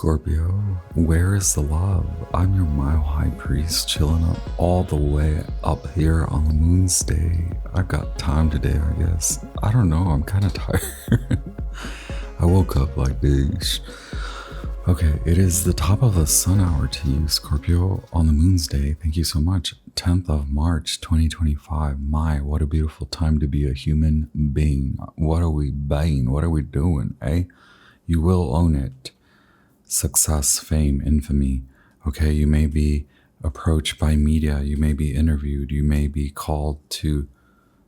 Scorpio, where is the love? I'm your Mile High Priest, chilling up all the way up here on the moon's day. I've got time today, I guess. I don't know, I'm kind of tired. I woke up like this. Okay, it is the top of the sun hour to you, Scorpio, on the moon's day. Thank you so much. 10th of March, 2025. My, what a beautiful time to be a human being. What are we buying? What are we doing, eh? You will own it. Success, fame, infamy. Okay, you may be approached by media, you may be interviewed, you may be called to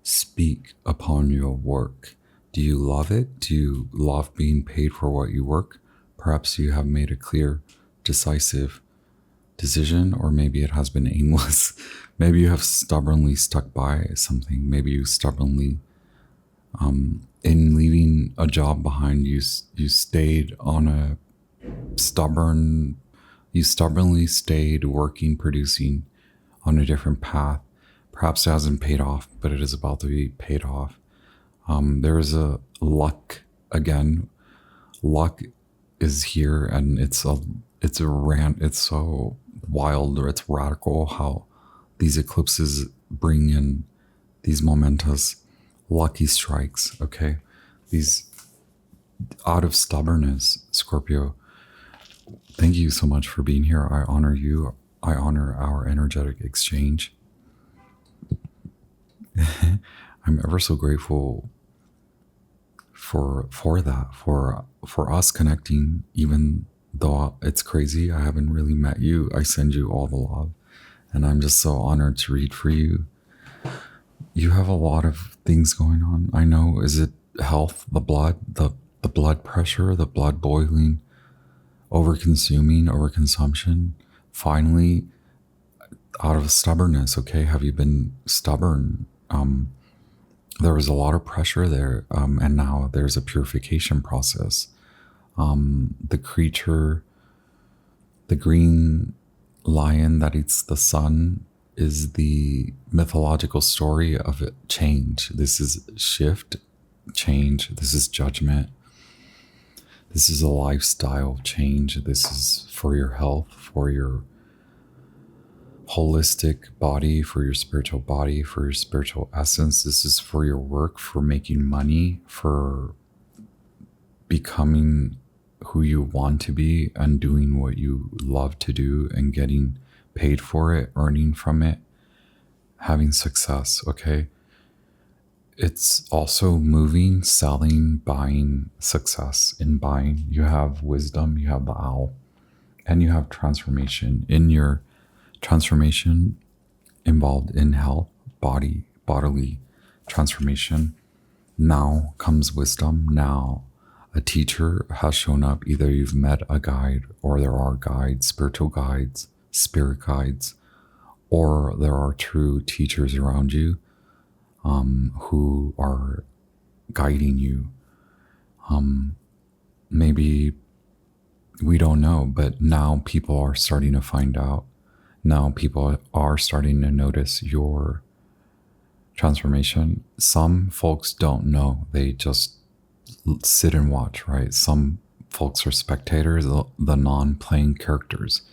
speak upon your work. Do you love it? Do you love being paid for what you work? Perhaps you have made a clear, decisive decision, or maybe it has been aimless. Maybe you have stubbornly stuck by something. Maybe you stubbornly, in leaving a job behind, you stayed on a you stubbornly stayed working, producing on a different path. Perhaps it hasn't paid off, but it is about to be paid off. There is a luck again. Luck is here, and it's so wild, or it's radical how these eclipses bring in these momentous lucky strikes. Okay, these out of stubbornness, Scorpio. Thank you so much for being here. I honor you. I honor our energetic exchange. I'm ever so grateful for that, for us connecting, even though it's crazy. I haven't really met you. I send you all the love, and I'm just so honored to read for you. You have a lot of things going on. I know. Is it health, the blood, the blood pressure, the blood boiling, overconsumption, finally out of stubbornness. Okay, have you been stubborn? There was a lot of pressure there, and now there's a purification process. The creature, the green lion that eats the sun, is the mythological story of change. This is shift, change. This is judgment. This is a lifestyle change. This is for your health, for your holistic body, for your spiritual body, for your spiritual essence. This is for your work, for making money, for becoming who you want to be and doing what you love to do and getting paid for it, earning from it, having success, okay? It's also moving, selling, buying, success. In buying, you have wisdom, you have the owl, and you have transformation. In your transformation involved in health, bodily transformation, now comes wisdom. Now a teacher has shown up. Either you've met a guide, or there are guides, spiritual guides, spirit guides, or there are true teachers around you who are guiding you. Maybe we don't know, but now people are starting to find out. Now people are starting to notice your transformation. Some folks don't know. They just sit and watch, right? Some folks are spectators, the non-playing characters.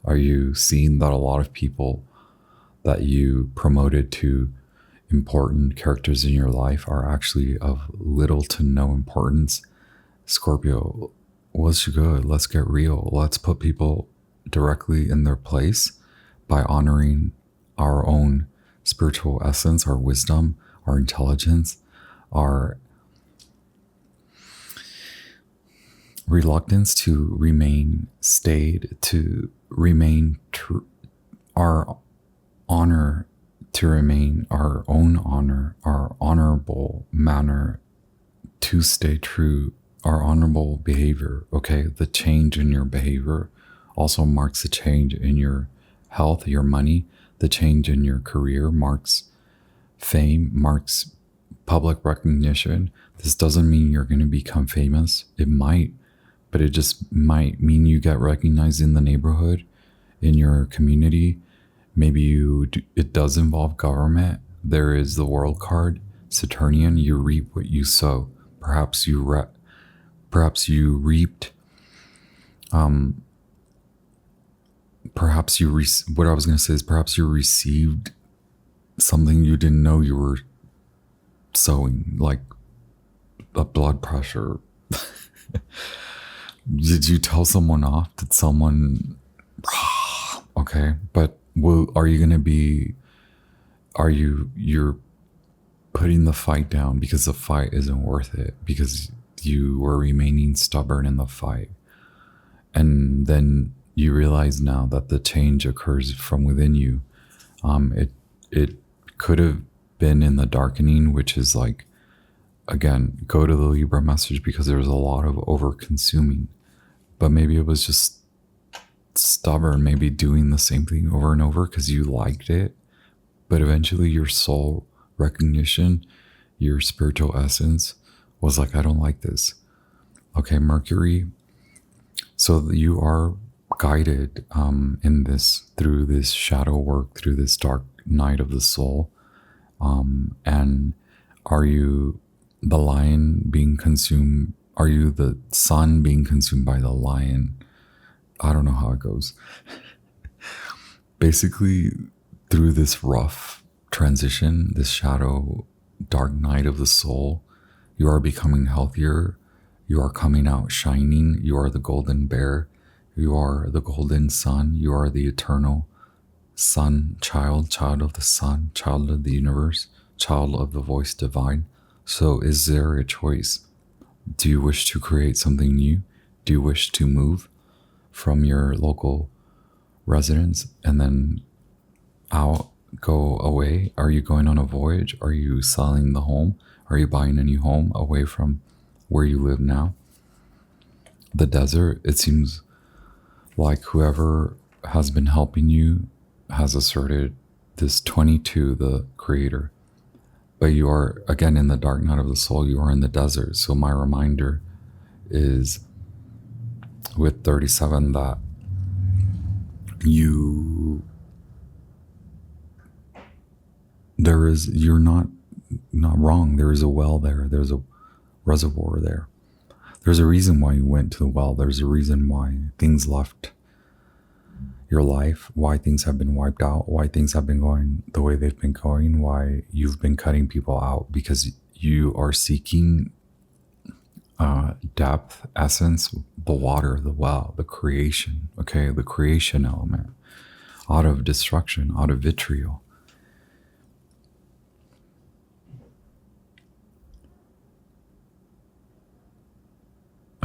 Are you seeing that a lot of people that you promoted to important characters in your life are actually of little to no importance? Scorpio, what's good? Let's get real. Let's put people directly in their place by honoring our own spiritual essence, our wisdom, our intelligence, our reluctance to remain staid, to remain true, our honor to remain our own honor, our honorable manner, to stay true, our honorable behavior. Okay, the change in your behavior also marks a change in your health, your money. The change in your career marks fame, marks public recognition. This doesn't mean you're going to become famous. It might, but it just might mean you get recognized in the neighborhood, in your community. Maybe it does involve government. There is the world card, Saturnian. You reap what you sow. Perhaps you reaped Perhaps what I was going to say is perhaps you received something you didn't know you were sowing, like a blood pressure. Did you tell someone off? Did someone? Okay, but are you going to be? You're putting the fight down because the fight isn't worth it, because you were remaining stubborn in the fight, and then you realize now that the change occurs from within you. It could have been in the darkening, which is like, again, go to the Libra message, because there's a lot of over consuming, but maybe it was just stubborn, maybe doing the same thing over and over because you liked it, but eventually your soul recognition, your spiritual essence was like, I don't like this. Okay, Mercury. So you are guided in this, through this shadow work, through this dark night of the soul. And are you the lion being consumed? Are you the sun being consumed by the lion? I don't know how it goes. Basically, through this rough transition, this shadow, dark night of the soul, you are becoming healthier. You are coming out shining. You are the golden bear. You are the golden sun. You are the eternal sun, child of the sun, child of the universe, child of the voice divine. So is there a choice? Do you wish to create something new? Do you wish to move from your local residence and then go away? Are you going on a voyage? Are you selling the home? Are you buying a new home away from where you live now? The desert, it seems like whoever has been helping you has asserted this 22, the creator. But you are, again, in the dark night of the soul, you are in the desert. So my reminder is with 37 that you're not wrong. There is a well there. There's a reservoir there. There's a reason why you went to the well. There's a reason why things left your life, why things have been wiped out, why things have been going the way they've been going, why you've been cutting people out, because you are seeking depth, essence, the water, the well, the creation, okay, the creation element, out of destruction, out of vitriol.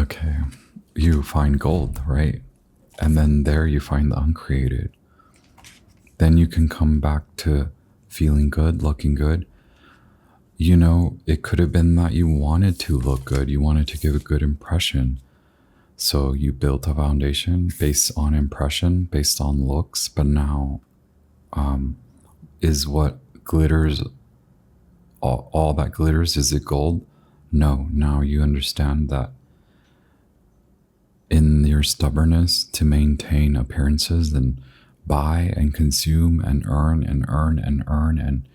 Okay, you find gold, right? And then there you find the uncreated. Then you can come back to feeling good, looking good. You know, it could have been that you wanted to look good. You wanted to give a good impression. So you built a foundation based on impression, based on looks. But now, is what glitters, all that glitters, is it gold? No, now you understand that in your stubbornness to maintain appearances and buy and consume and earn and earn and earn and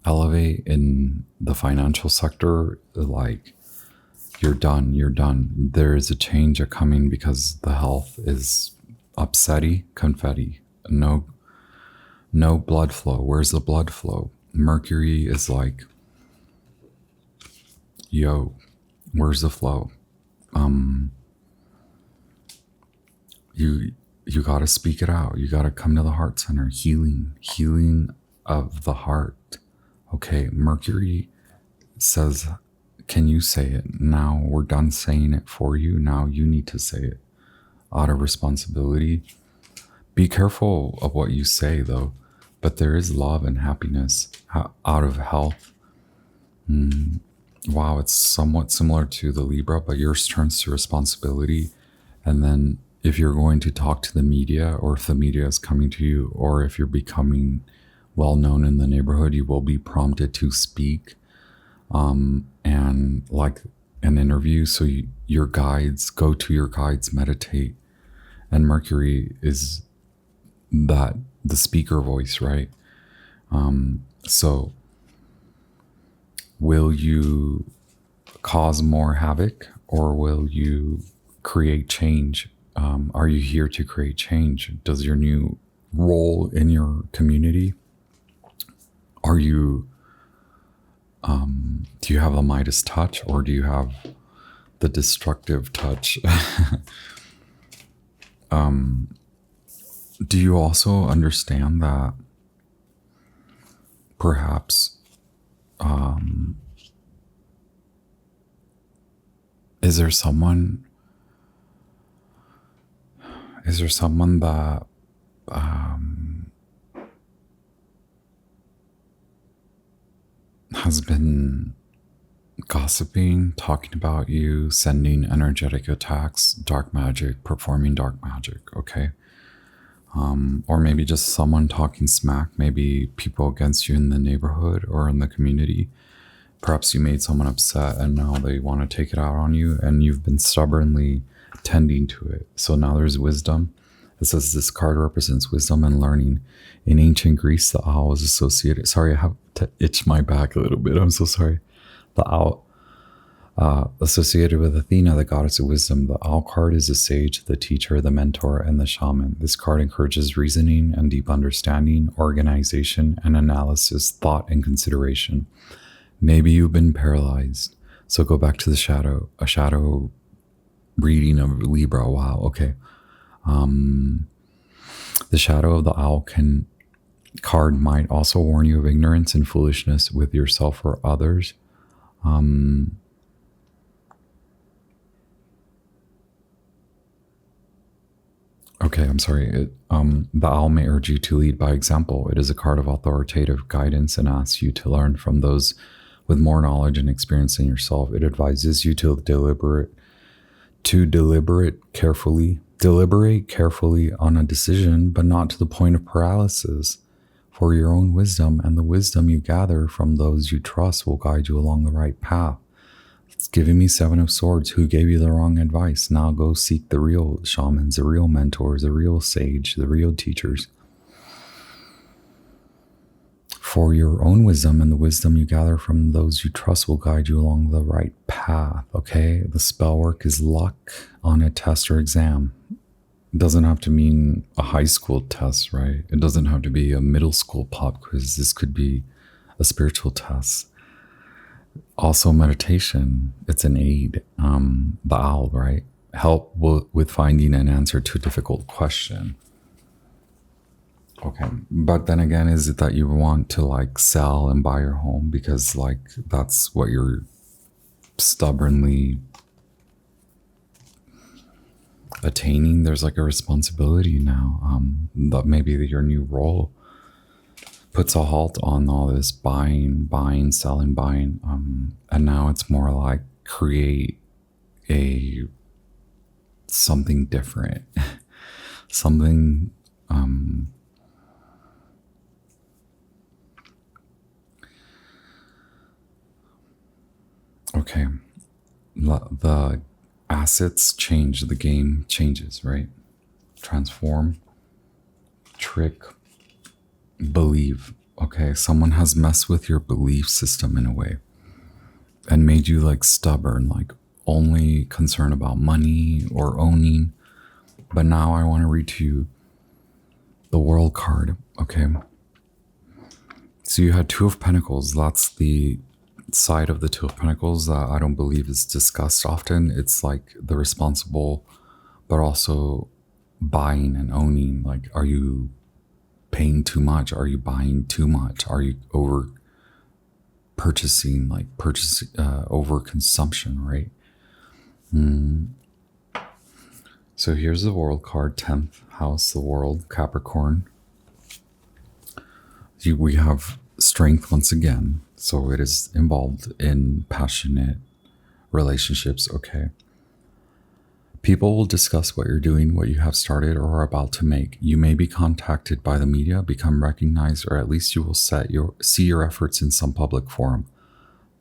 elevate in the financial sector, like you're done. There is a change coming because the health is upsetty, confetti. No blood flow. Where's the blood flow? Mercury is like, yo, where's the flow? You got to speak it out. You got to come to the heart center. Healing of the heart. Okay, Mercury says, can you say it? Now we're done saying it for you. Now you need to say it out of responsibility. Be careful of what you say, though. But there is love and happiness out of health. Wow, it's somewhat similar to the Libra, but yours turns to responsibility. And then if you're going to talk to the media, or if the media is coming to you, or if you're becoming well known in the neighborhood, you will be prompted to speak, and like an interview. So your guides, go to your guides, meditate. And Mercury is that, the speaker voice, right? So will you cause more havoc, or will you create change Are you here to create change? Does your new role in your community, are you, do you have a Midas touch, or do you have the destructive touch? Do you also understand that perhaps is there someone that has been gossiping, talking about you, sending energetic attacks, dark magic, performing dark magic, okay? Or maybe just someone talking smack, maybe people against you in the neighborhood or in the community. Perhaps you made someone upset and now they want to take it out on you, and you've been stubbornly tending to it. So now there's wisdom. It says this card represents wisdom and learning. In ancient Greece, the owl was associated. Sorry, I have to itch my back a little bit. I'm so sorry. The owl, associated with Athena, the goddess of wisdom. The owl card is the sage, the teacher, the mentor, and the shaman. This card encourages reasoning and deep understanding, organization and analysis, thought and consideration. Maybe you've been paralyzed. So go back to the shadow, a shadow reading of Libra. Wow, okay. The shadow of the owl card might also warn you of ignorance and foolishness with yourself or others. Okay, I'm sorry. The owl may urge you to lead by example. It is a card of authoritative guidance and asks you to learn from those with more knowledge and experience than yourself. It advises you to deliberate carefully on a decision, but not to the point of paralysis. For your own wisdom and the wisdom you gather from those you trust will guide you along the right path. It's giving me Seven of Swords. Who gave you the wrong advice? Now go seek the real shamans, the real mentors, the real sage, the real teachers. For your own wisdom and the wisdom you gather from those you trust will guide you along the right path, okay? The spell work is luck on a test or exam. It doesn't have to mean a high school test, right? It doesn't have to be a middle school pop quiz. This could be a spiritual test. Also meditation, it's an aid. The owl, right? Help with finding an answer to a difficult question. Okay, but then again, is it that you want to like sell and buy your home because like that's what you're stubbornly attaining? There's like a responsibility now that maybe your new role puts a halt on all this buying, selling, buying, and now it's more like create something different, something okay. The assets change, the game changes, right? Transform, trick, believe. Okay, someone has messed with your belief system in a way and made you like stubborn, like only concerned about money or owning. But now I want to read to you the World card, okay? So you had Two of Pentacles. That's the side of the Two of Pentacles that I don't believe is discussed often. It's like the responsible, but also buying and owning. Like, are you paying too much? Are you buying too much? Are you over purchasing, like over consumption, right? So here's the World card, 10th house, the World, Capricorn. We have strength once again. So it is involved in passionate relationships, okay? People will discuss what you're doing, what you have started or are about to make. You may be contacted by the media, become recognized, or at least you will see your efforts in some public forum.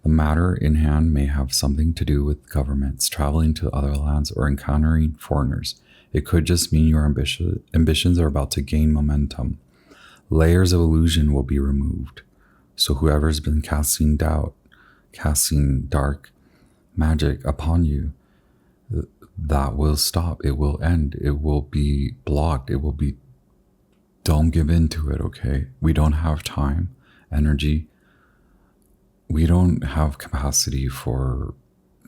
The matter in hand may have something to do with governments, traveling to other lands, or encountering foreigners. It could just mean your ambitions are about to gain momentum. Layers of illusion will be removed. So whoever's been casting doubt, casting dark magic upon you, that will stop. It will end. It will be blocked. It will be, don't give in to it, okay? We don't have time, energy. We don't have capacity for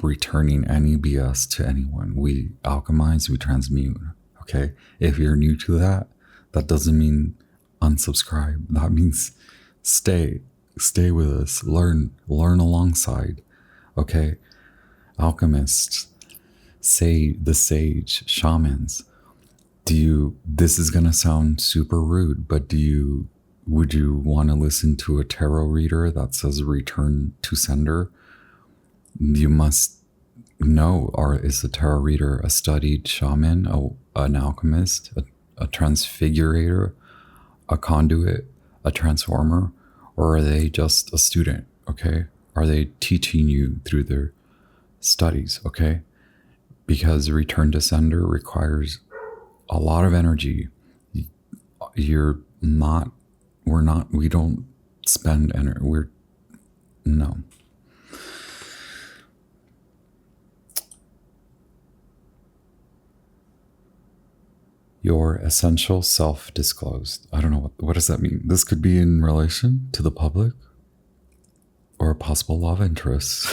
returning any BS to anyone. We alchemize, we transmute, okay? If you're new to that, that doesn't mean unsubscribe. That means stay with us, learn alongside, okay? Alchemists, the sage, shamans. This is gonna sound super rude, but would you want to listen to a tarot reader that says return to sender? You must know, or is the tarot reader a studied shaman, an alchemist, a transfigurator, a conduit, a transformer, or are they just a student, okay? Are they teaching you through their studies, okay? Because return to sender requires a lot of energy. We don't spend energy. No. Your essential self disclosed. I don't know what does that mean? This could be in relation to the public or a possible love interest.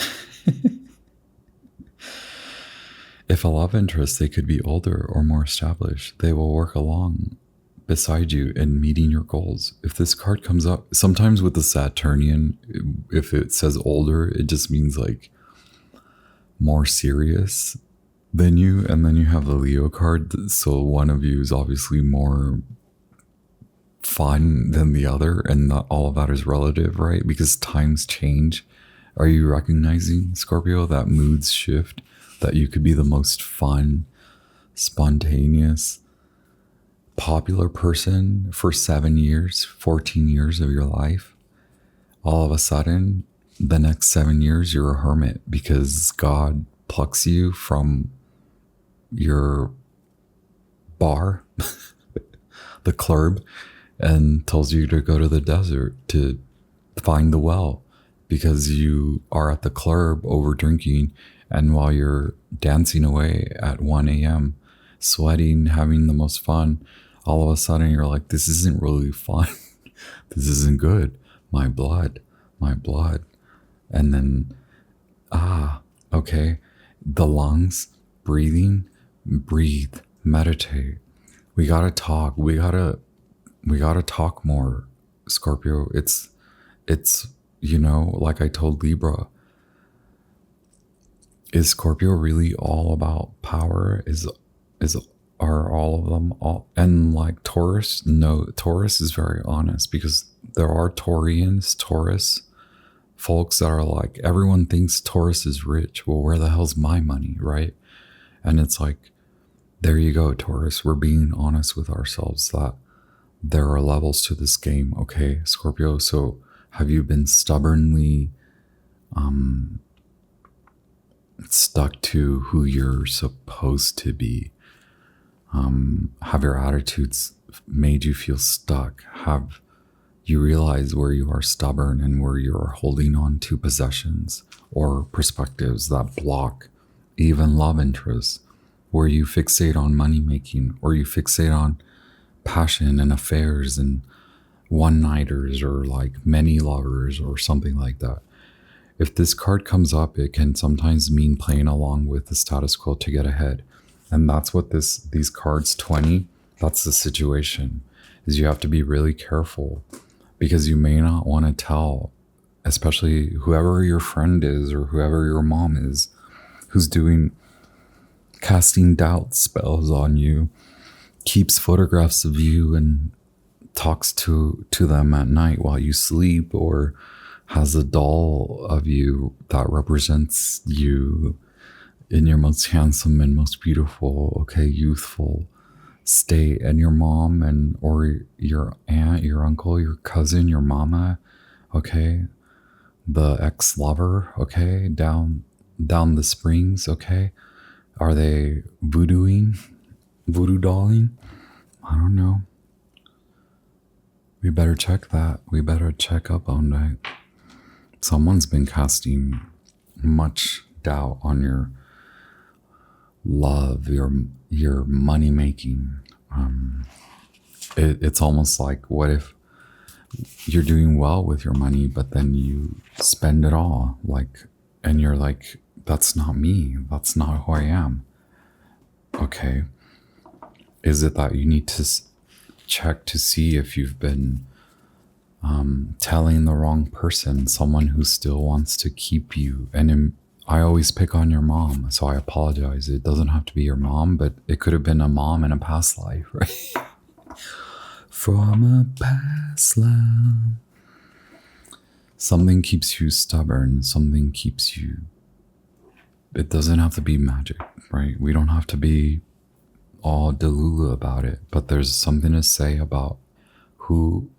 If a love interest, they could be older or more established. They will work along beside you in meeting your goals. If this card comes up, sometimes with the Saturnian, if it says older, it just means like more serious than you. And then you have the Leo card. So one of you is obviously more fun than the other. And not all of that is relative, right? Because times change. Are you recognizing, Scorpio, that moods shift? That you could be the most fun, spontaneous, popular person for 7 years, 14 years of your life. All of a sudden, the next 7 years, you're a hermit because God plucks you from your bar, the club, and tells you to go to the desert to find the well because you are at the club over drinking. And while you're dancing away at 1 a.m., sweating, having the most fun, all of a sudden you're like, this isn't really fun. This isn't good. My blood. And then, okay, the lungs, breathe, meditate. We gotta talk. We gotta talk more, Scorpio. It's, like I told Libra, is Scorpio really all about power? Are all of them all? And like Taurus, no, Taurus is very honest because there are Taurus folks that are like, everyone thinks Taurus is rich. Well, where the hell's my money, right? And it's like, there you go, Taurus. We're being honest with ourselves that there are levels to this game, okay, Scorpio? So have you been stubbornly stuck to who you're supposed to be? Have your attitudes made you feel stuck? Have you realized where you are stubborn and where you're holding on to possessions or perspectives that block even love interests, where you fixate on money making, or you fixate on passion and affairs and one-nighters or like many lovers or something like that? If this card comes up, it can sometimes mean playing along with the status quo to get ahead. And that's what these cards 20, that's the situation, is you have to be really careful because you may not want to tell, especially whoever your friend is or whoever your mom is, who's casting doubt spells on you, keeps photographs of you and talks to them at night while you sleep, or has a doll of you that represents you in your most handsome and most beautiful, okay, youthful state, and your mom or your aunt, your uncle, your cousin, your mama, okay, the ex-lover, okay, down the springs, okay, are they voodoo dolling? I don't know. We better check that. We better check up on that. Someone's been casting much doubt on your love, your money making. It's almost like, what if you're doing well with your money, but then you spend it all, and you're like, that's not me. That's not who I am. Okay. Is it that you need to check to see if you've been telling the wrong person, someone who still wants to keep you? And I always pick on your mom, so I apologize. It doesn't have to be your mom, but it could have been a mom in a past life, right? From a past life. Something keeps you stubborn. Something keeps you... It doesn't have to be magic, right? We don't have to be all delulu about it, but there's something to say about who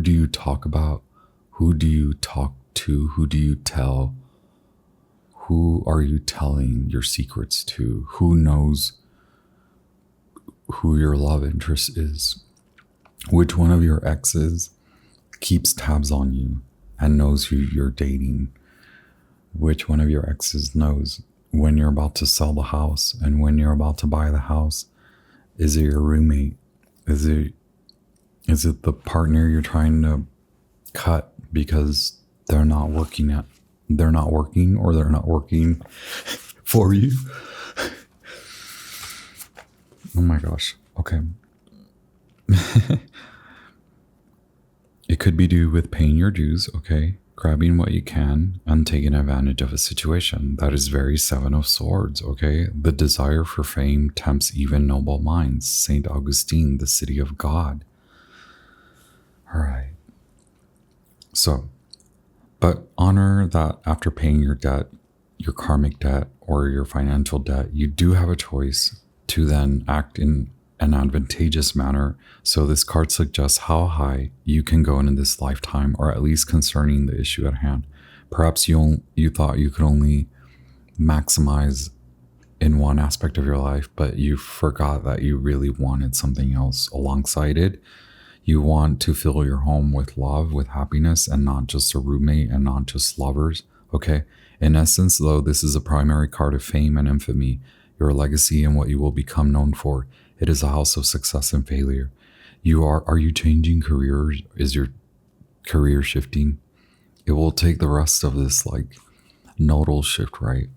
do you talk about? Who do you talk to? Who do you tell? Who are you telling your secrets to? Who knows who your love interest is? Which one of your exes keeps tabs on you and knows who you're dating? Which one of your exes knows when you're about to sell the house and when you're about to buy the house? Is it your roommate? Is it the partner you're trying to cut because they're not working or they're not working for you? Oh my gosh. Okay. It could be due with paying your dues, okay? Grabbing what you can and taking advantage of a situation. That is very Seven of Swords, okay? The desire for fame tempts even noble minds. Saint Augustine, the city of God. All right. So, but honor that after paying your debt, your karmic debt or your financial debt, you do have a choice to then act in an advantageous manner. So this card suggests how high you can go in this lifetime, or at least concerning the issue at hand. Perhaps you thought you could only maximize in one aspect of your life, but you forgot that you really wanted something else alongside it. You want to fill your home with love, with happiness, and not just a roommate and not just lovers. Okay. In essence, though, this is a primary card of fame and infamy, your legacy and what you will become known for. It is a house of success and failure. Are you changing careers? Is your career shifting? It will take the rest of this nodal shift, right?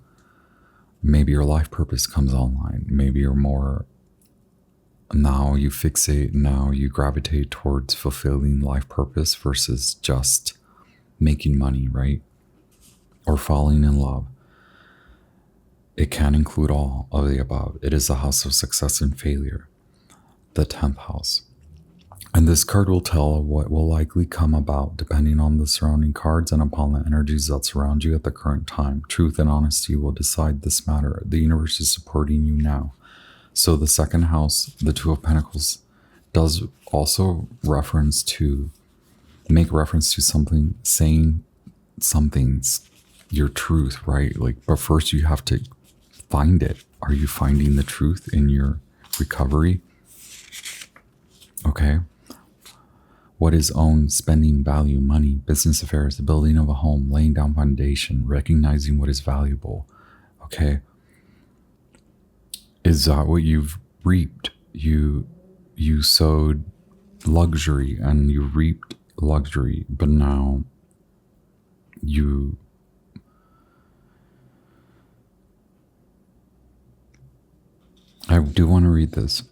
Maybe your life purpose comes online. Maybe you're more, now you fixate, now you gravitate towards fulfilling life purpose versus just making money, right? Or falling in love. It can include all of the above. It is a house of success and failure, the 10th house. And this card will tell what will likely come about depending on the surrounding cards and upon the energies that surround you at the current time. Truth and honesty will decide this matter. The universe is supporting you now. So the second house, the Two of Pentacles, does also make reference to something, saying something's your truth, right? But first you have to find it. Are you finding the truth in your recovery? Okay. What is owned, spending, value, money, business affairs, the building of a home, laying down foundation, recognizing what is valuable. Okay. Is that what you've reaped? You sowed luxury and you reaped luxury, but now I do want to read this.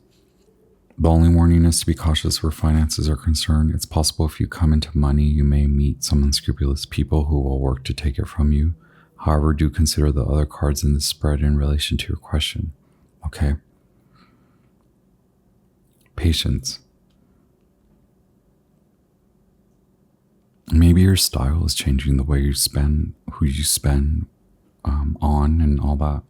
The only warning is to be cautious where finances are concerned. It's possible if you come into money, you may meet some unscrupulous people who will work to take it from you. However, do consider the other cards in this spread in relation to your question. Okay. Patience. Maybe your style is changing, the way you spend, who you spend on, and all that.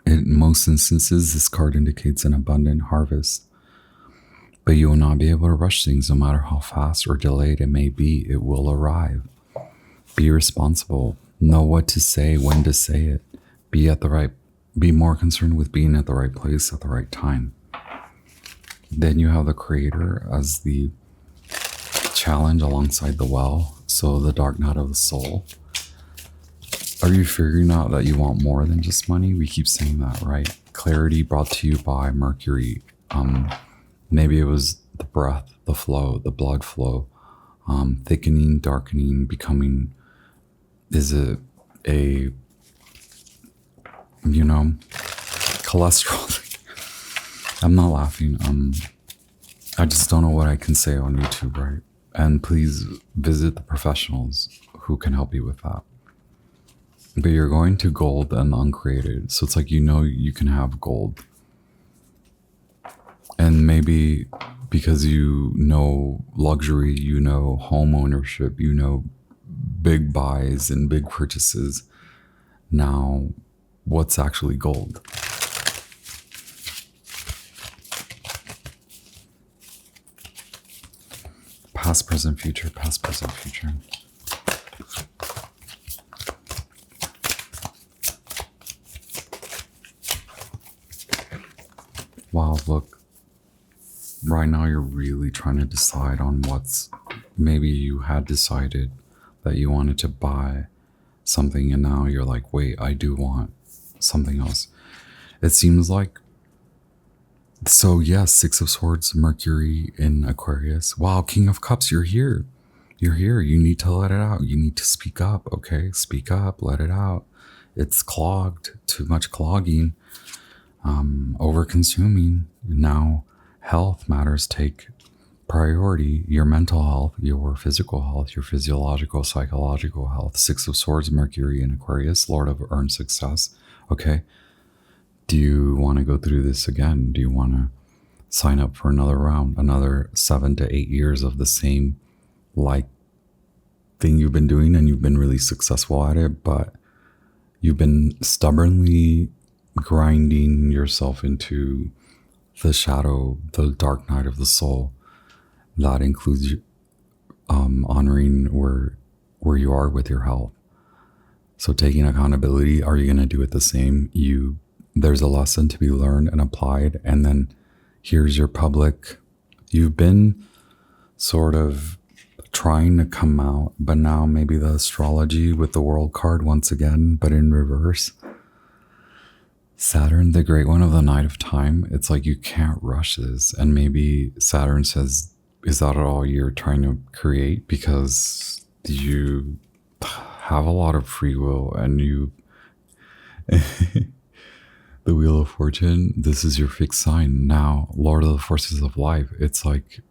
In most instances, this card indicates an abundant harvest, but you will not be able to rush things no matter how fast or delayed it may be. It will arrive. Be responsible. Know what to say, when to say it. Be more concerned with being at the right place at the right time. Then you have the Creator as the challenge alongside the Well. So the dark night of the soul. Are you figuring out that you want more than just money? We keep saying that, right? Clarity brought to you by Mercury. Maybe it was the breath, the flow, the blood flow, thickening, darkening, becoming. Is it a, cholesterol thing? I'm not laughing. I just don't know what I can say on YouTube, right? And please visit the professionals who can help you with that. But you're going to gold and uncreated. So it's like, you can have gold. And maybe because luxury, home ownership, big buys and big purchases. Now, what's actually gold? Past, present, future, past, present, future. Wow, look. Right now you're really trying to decide on maybe you had decided that you wanted to buy something and now you're like, wait, I do want something else. It seems like, so yes, Six of Swords, Mercury in Aquarius. Wow, King of Cups, you're here. You're here. You need to let it out. You need to speak up, okay? Speak up, let it out. It's clogged, too much clogging, over consuming. Now, health matters take priority. Your mental health, your physical health, your physiological, psychological health. Six of Swords, Mercury in Aquarius, Lord of earned success. Okay. Do you want to go through this again? Do you want to sign up for another round, another 7 to 8 years of the same thing you've been doing and you've been really successful at it, but you've been stubbornly grinding yourself into the shadow, the dark night of the soul. That includes honoring where you are with your health. So taking accountability, are you going to do it the same? There's a lesson to be learned and applied, and then here's your public. You've been sort of trying to come out, but now maybe the astrology with the world card once again, but in reverse. Saturn, the great one of the night of time, it's like you can't rush this. And maybe Saturn says, is that all you're trying to create? Because you have a lot of free will and the Wheel of Fortune, this is your fixed sign. Now, Lord of the Forces of Life, it's like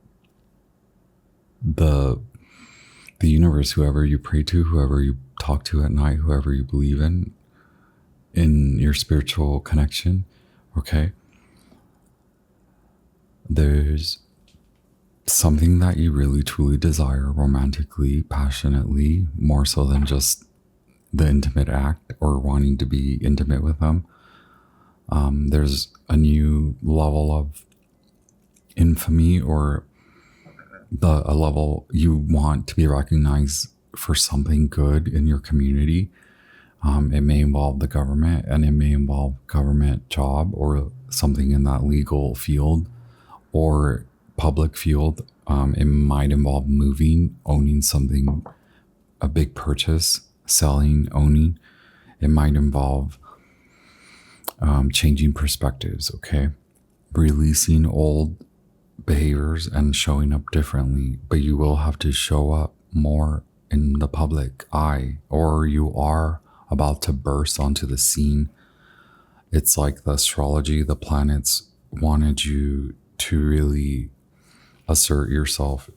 the universe, whoever you pray to, whoever you talk to at night, whoever you believe in your spiritual connection, okay? There's something that you really truly desire romantically, passionately, more so than just the intimate act or wanting to be intimate with them. There's a new level of infamy or a level you want to be recognized for something good in your community. It may involve the government, and it may involve government job or something in that legal field or public field. It might involve moving, owning something, a big purchase, selling, owning. It might involve changing perspectives, okay? Releasing old behaviors and showing up differently, but you will have to show up more in the public eye, or you are about to burst onto the scene. It's like the astrology, the planets wanted you to really assert yourself,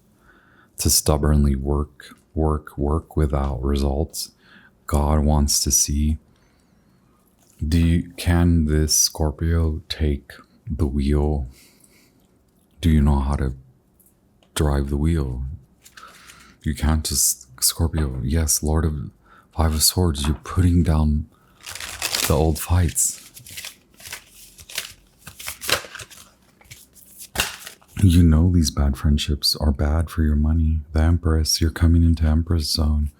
to stubbornly work without results. God wants to see, can this Scorpio take the wheel? Do you know how to drive the wheel? You can't just, Scorpio, yes, Lord of Five of Swords, you're putting down the old fights. You know these bad friendships are bad for your money. The Empress, you're coming into Empress zone.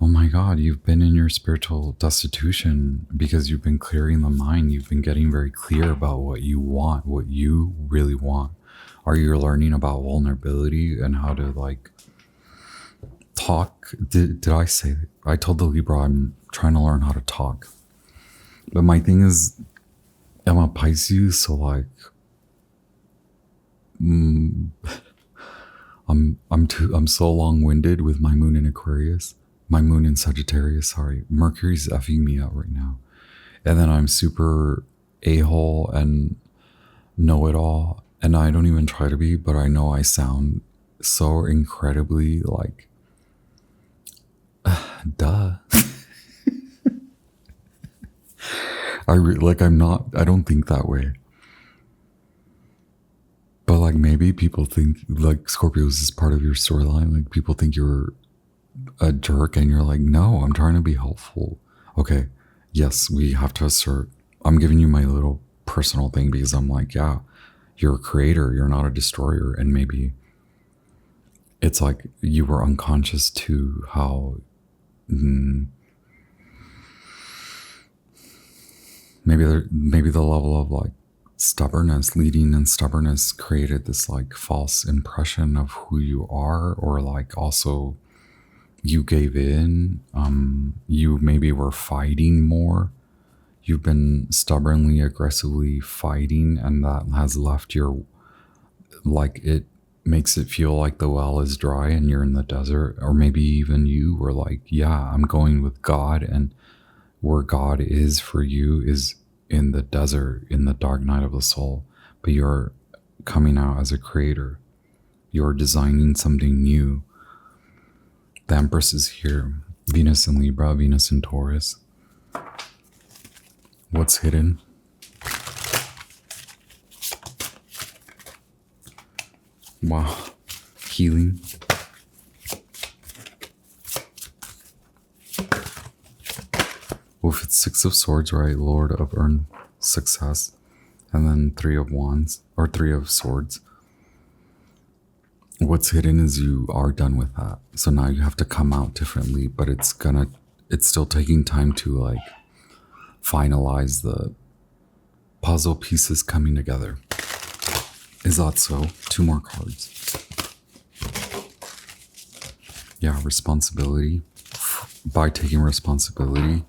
Oh my God, you've been in your spiritual destitution because you've been clearing the mind. You've been getting very clear about what you want, what you really want. Are you learning about vulnerability and how to talk. Did I say, I told the Libra I'm trying to learn how to talk. But my thing is, I'm a Pisces, so like, I'm so long-winded with my moon in Aquarius, my moon in Sagittarius, sorry. Mercury's effing me out right now. And then I'm super a-hole and know-it-all, and I don't even try to be, but I know I sound so incredibly like, duh. I don't think that way. But like maybe people think like Scorpios is part of your storyline. Like people think you're a jerk and you're like, no, I'm trying to be helpful. Okay. Yes, we have to assert. I'm giving you my little personal thing because I'm like, yeah, you're a creator. You're not a destroyer. And maybe it's like you were unconscious to how maybe the level of like stubbornness, leading and stubbornness created this like false impression of who you are, or like also you gave in. You maybe were fighting more. You've been stubbornly, aggressively fighting, and that has left your, like, it makes it feel like the well is dry and you're in the desert. Or maybe even you were like, yeah, I'm going with God, and where God is for you is in the desert, in the dark night of the soul. But you're coming out as a creator. You're designing something new. The Empress is here. Venus in Libra, Venus in Taurus. What's hidden? Wow. Healing. Well, if it's Six of Swords, right? Lord of Earned Success. And then Three of Wands, or Three of Swords. What's hidden is you are done with that. So now you have to come out differently, but it's still taking time to like finalize the puzzle pieces coming together. Is that so? Two more cards. Yeah, responsibility. By taking responsibility,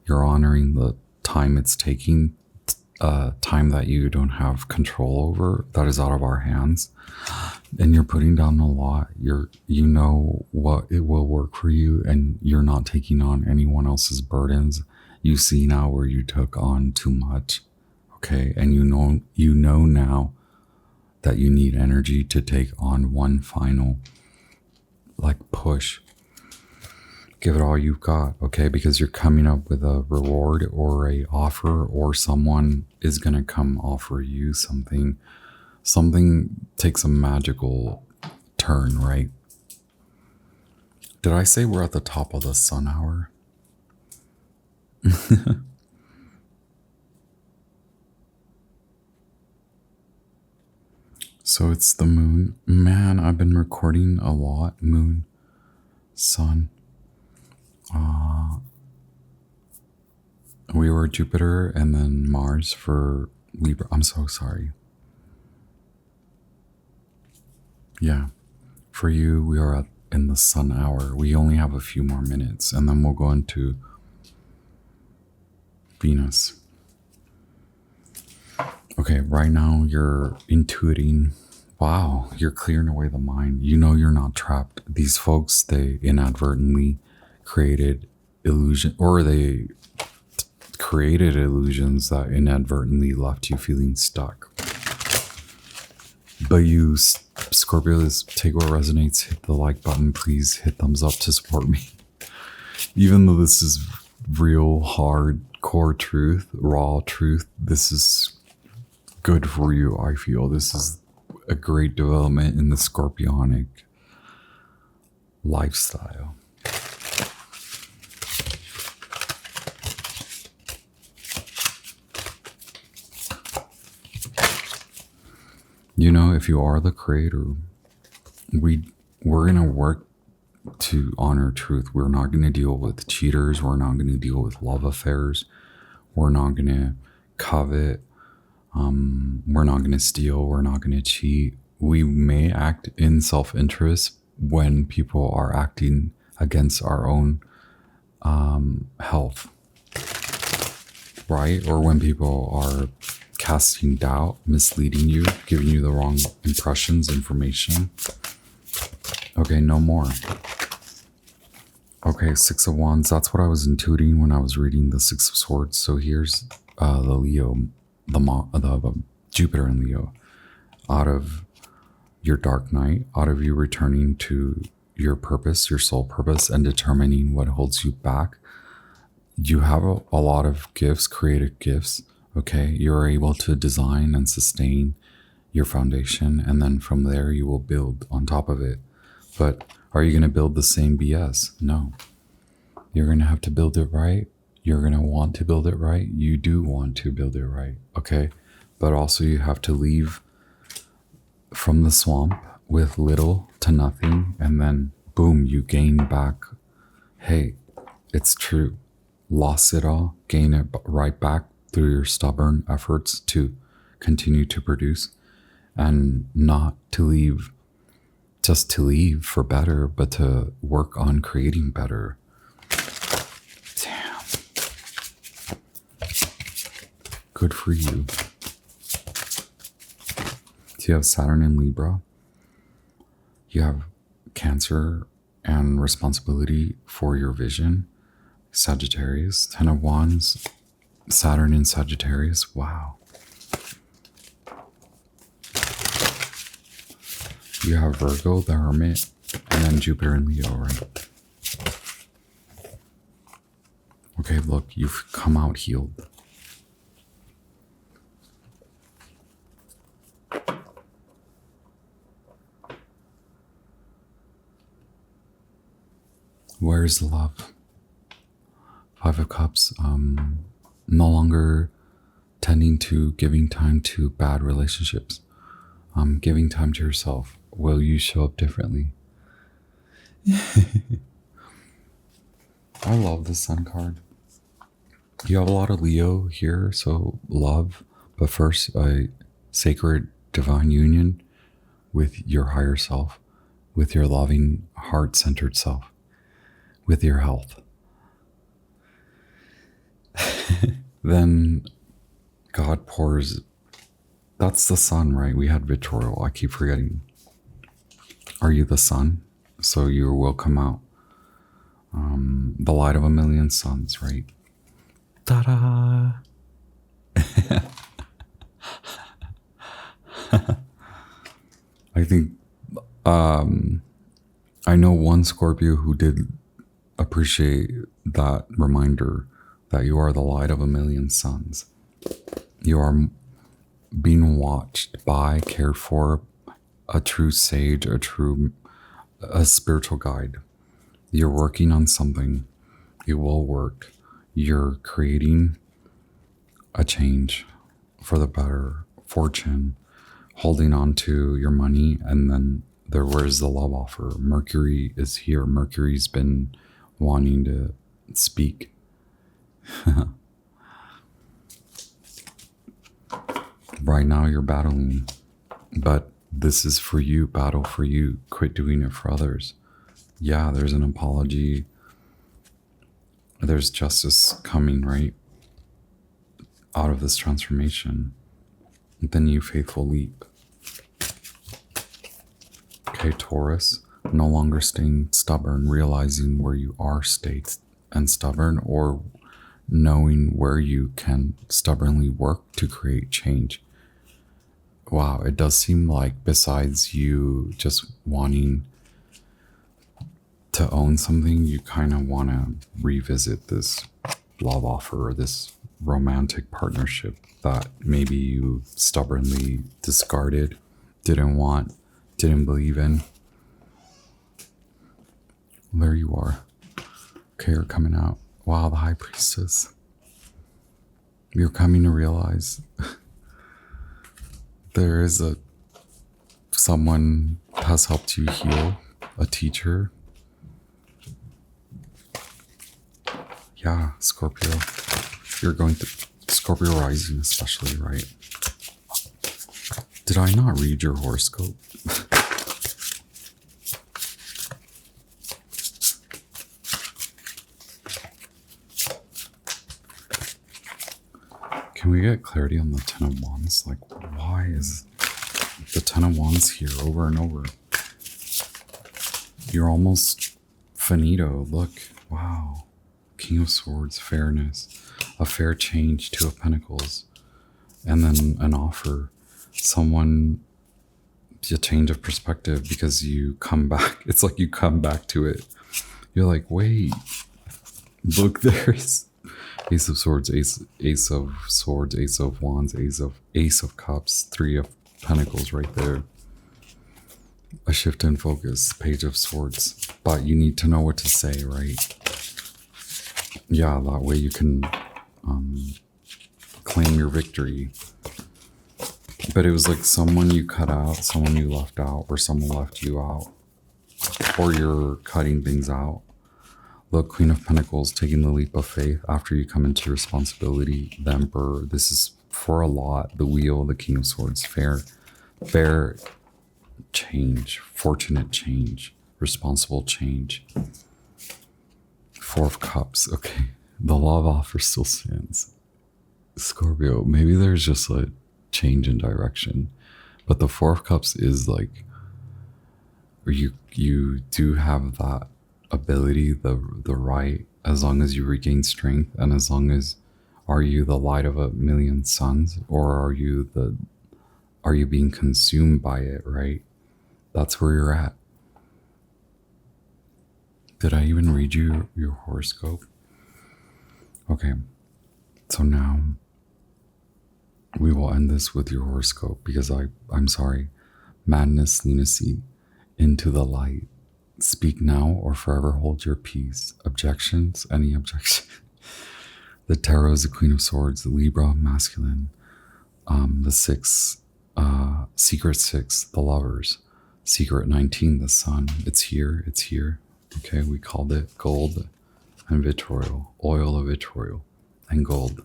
you're honoring the time it's taking, time that you don't have control over, that is out of our hands. And you're putting down a lot. You know what it will work for you, and you're not taking on anyone else's burdens. You see now where you took on too much, okay? And you know now that you need energy to take on one final, like, push. Give it all you've got, okay? Because you're coming up with a reward or a offer, or someone is gonna come offer you something. Something takes a magical turn, right? Did I say we're at the top of the sun hour? So it's the moon. Man, I've been recording a lot. Moon, sun. We were Jupiter and then Mars for Libra. I'm so sorry. Yeah. For you, we are in the sun hour. We only have a few more minutes, and then we'll go into Venus. Okay, right now you're intuiting. Wow, you're clearing away the mind. You know you're not trapped. These folks, they inadvertently created illusion, or they created illusions that inadvertently left you feeling stuck. But you, Scorpios, take what resonates, hit the like button, please hit thumbs up to support me. Even though this is real hardcore truth, raw truth, this is good for you, I feel. This is a great development in the Scorpionic lifestyle. You know, if you are the creator, we're going to work to honor truth. We're not going to deal with cheaters. We're not going to deal with love affairs. We're not going to covet. We're not going to steal. We're not going to cheat. We may act in self-interest when people are acting against our own health, right? Or when people are casting doubt, misleading you, giving you the wrong impressions, information. Okay, no more. Okay, Six of Wands. That's what I was intuiting when I was reading the Six of Swords. So here's the Leo, the Jupiter in Leo, out of your dark night, out of you returning to your purpose, your soul purpose, and determining what holds you back. You have a lot of gifts, creative gifts. Okay, you're able to design and sustain your foundation, and then from there you will build on top of it. But are you going to build the same BS? No. You're going to have to build it right. You're going to want to build it right. You do want to build it right. Okay, but also you have to leave from the swamp with little to nothing, and then boom, you gain back. Hey, it's true. Lost it all, gain it right back through your stubborn efforts to continue to produce, and not to leave just to leave for better, but to work on creating better. Damn. Good for you. So you have Saturn in Libra. You have Cancer and responsibility for your vision. Sagittarius, Ten of Wands, Saturn in Sagittarius. Wow. You have Virgo, the Hermit, and then Jupiter in Leo, right? Okay, look, you've come out healed. Where's the love? Five of Cups, no longer tending to giving time to bad relationships. Giving time to yourself. Will you show up differently? I love the Sun card. You have a lot of Leo here, so love, but first a sacred divine union with your higher self, with your loving, heart-centered self, with your health. Then God pours. That's the sun, right? We had vitriol. I keep forgetting. Are you the sun? So you will come out. The light of a million suns, right? Ta-da! I think I know one Scorpio who did appreciate that reminder that you are the light of a million suns. You are being watched by, cared for, a true sage, a spiritual guide. You're working on something. It will work. You're creating a change for the better, fortune, holding on to your money, and then where's the love offer? Mercury is here. Mercury's been wanting to speak. Right now you're battling, but this is for you. Battle for you. Quit doing it for others. Yeah, there's an apology. There's justice coming, right? Out of this transformation. Then you faithful leap. Okay, Taurus, no longer staying stubborn, realizing where you are stayed and stubborn, or knowing where you can stubbornly work to create change. Wow, it does seem like besides you just wanting to own something, you kind of want to revisit this love offer or this romantic partnership that maybe you stubbornly discarded, didn't want, didn't believe in. There you are. Okay, you're coming out. Wow, the High Priestess. You're coming to realize there is someone has helped you heal, a teacher. Yeah, Scorpio. You're going to Scorpio rising especially, right? Did I not read your horoscope? Can we get clarity on the Ten of Wands? Like, why is the Ten of Wands here over and over? You're almost finito. Look, wow. King of Swords, fairness, a fair change, Two of Pentacles, and then an offer. Someone, a change of perspective because you come back. It's like you come back to it. You're like, wait, look, there's Ace of Swords, Ace of Swords, Ace of Wands, Ace of Cups, Three of Pentacles right there. A shift in focus, Page of Swords. But you need to know what to say, right? Yeah, that way you can claim your victory. But it was like someone you cut out, someone you left out, or someone left you out. Or you're cutting things out. Look, Queen of Pentacles, taking the leap of faith after you come into responsibility. The Emperor, this is for a lot. The Wheel, the King of Swords, fair change, fortunate change, responsible change. Four of Cups, okay. The love offer still stands. Scorpio, maybe there's just a change in direction. But the Four of Cups is like, you do have that ability, the right, as long as you regain strength, and as long as, are you the light of a million suns, or are you being consumed by it, right? That's where you're at. Did I even read you your horoscope? Okay, so now we will end this with your horoscope because I'm sorry. Madness, lunacy, into the light. Speak now or forever hold your peace. Objections? Any objection? The Tarot is the Queen of Swords, the Libra, masculine. The Six, Secret 6, the Lovers. Secret 19, the Sun. It's here, it's here. Okay, we called it gold and vitriol, oil of vitriol and gold.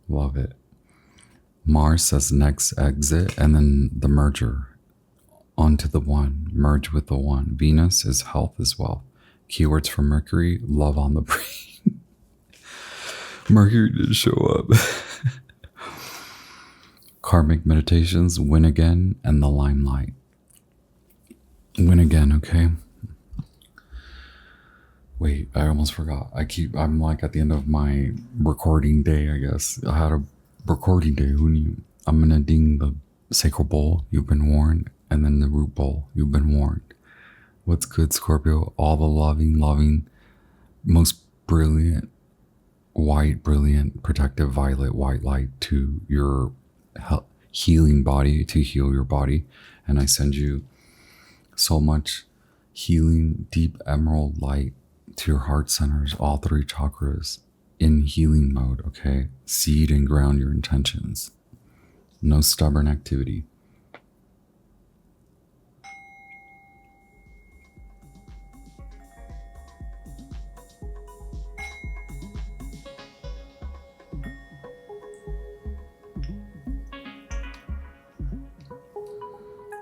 Love it. Mars says next exit, and then the merger onto the one, merge with the one. Venus is health as well. Keywords for Mercury, love on the brain. Mercury didn't show up. Karmic meditations, win again, and the limelight. Win again, okay? Wait, I almost forgot. I'm like at the end of my recording day, I guess. I had a recording day, who knew? I'm gonna ding the sacral bowl, you've been warned, and then the root bowl, you've been warned. What's good, Scorpio? All the loving, most brilliant, protective violet white light to your healing body, to heal your body. And I send you so much healing, deep emerald light to your heart centers, all three chakras in healing mode, okay? Seed and ground your intentions. No stubborn activity.